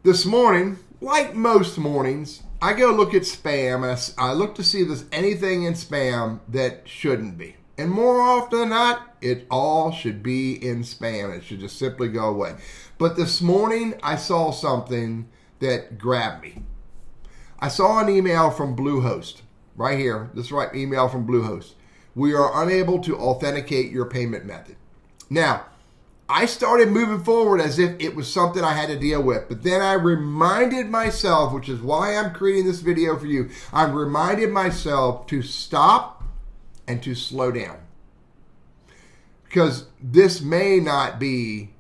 This morning, like most mornings, I go look at spam and I look to see if there's anything in spam that shouldn't be. And more often than not, it all should be in spam. It should just simply go away. But this morning, I saw something that grabbed me. I saw an email from Bluehost. Right here, this right email from Bluehost. We are unable to authenticate your payment method. Now, I started moving forward as if it was something I had to deal with. But then I reminded myself, which is why I'm creating this video for you, I reminded myself to stop and to slow down. Because this may not be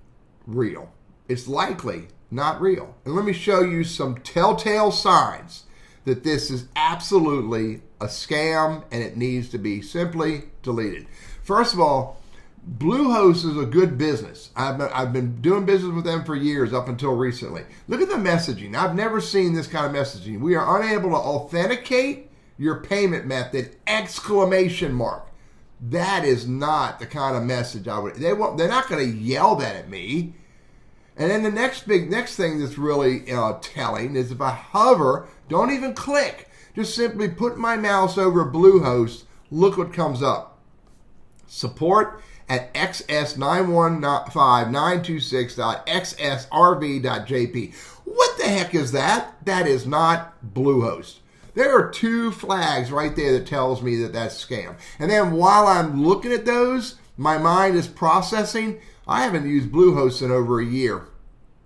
real. It's likely not real. And let me show you some telltale signs that this is absolutely a scam and it needs to be deleted. First of all, Bluehost is a good business. I've been doing business with them for years up until recently. Look at the messaging. I've never seen this kind of messaging. We are unable to authenticate your payment method, ! That is not the kind of message I would. They're not going to yell that at me. And then the next thing that's really telling is if I hover, don't even click, just simply put my mouse over Bluehost, look what comes up. Support at xs925926.xsrv.jp. What the heck is that? That is not Bluehost. There are two flags right there that tells me that that's scam. And then while I'm looking at those, my mind is processing. I haven't used Bluehost in over a year.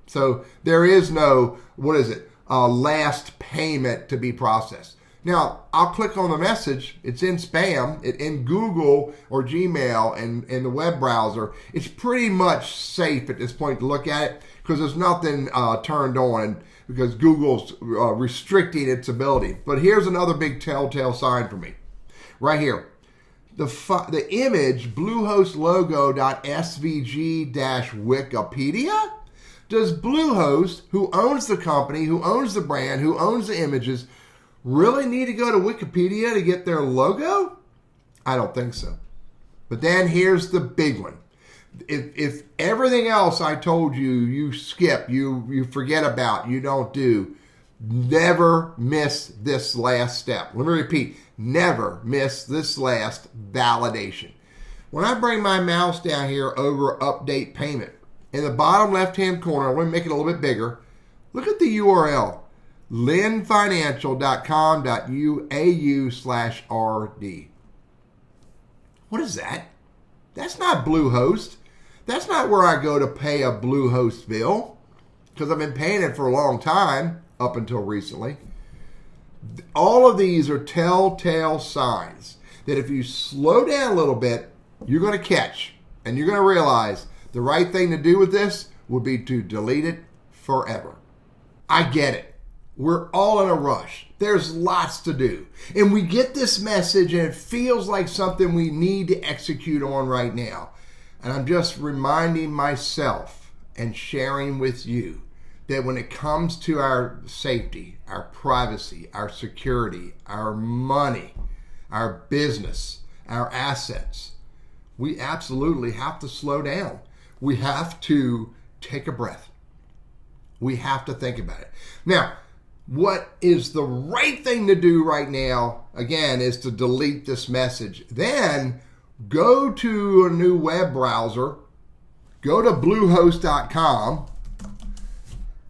So there is no, last payment to be processed. Now, I'll click on the message. It's in spam. In Google or Gmail and in the web browser. It's pretty much safe at this point to look at it because there's nothing turned on because Google's restricting its ability. But here's another big telltale sign for me. Right here. The image, Bluehost logo.svg-wikipedia? Does Bluehost, who owns the company, who owns the brand, who owns the images, really need to go to Wikipedia to get their logo? I don't think so. But then here's the big one. If everything else I told you, you skip, you forget about, you don't do, never miss this last step. Let me repeat, never miss this last validation. When I bring my mouse down here over update payment, in the bottom left-hand corner, I'm going to make it a little bit bigger. Look at the URL. linfinancial.com.au/RD. What is that? That's not Bluehost. That's not where I go to pay a Bluehost bill because I've been paying it for a long time up until recently. All of these are telltale signs that if you slow down a little bit, you're going to catch and you're going to realize the right thing to do with this would be to delete it forever. I get it. We're all in a rush. There's lots to do. And we get this message and it feels like something we need to execute on right now. And I'm just reminding myself and sharing with you that when it comes to our safety, our privacy, our security, our money, our business, our assets, we absolutely have to slow down. We have to take a breath. We have to think about it. Now, what is the right thing to do right now, again, is to delete this message. Then go to a new web browser, go to bluehost.com,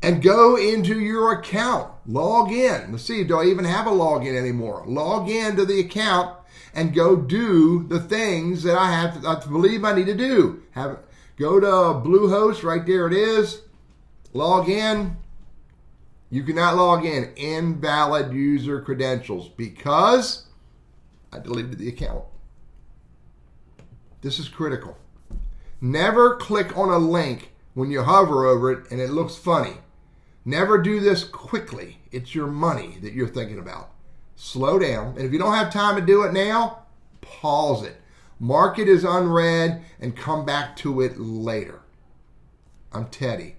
and go into your account. Log in. Let's see, do I even have a login anymore? Log in to the account and go do the things that I believe I need to do. Go to Bluehost, right there it is. Log in. You cannot log in. Invalid user credentials because I deleted the account. This is critical. Never click on a link when you hover over it and it looks funny. Never do this quickly. It's your money that you're thinking about. Slow down. And if you don't have time to do it now, pause it. Mark it as unread and come back to it later. I'm Teddy,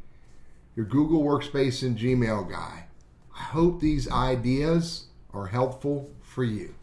your Google Workspace and Gmail guy. I hope these ideas are helpful for you.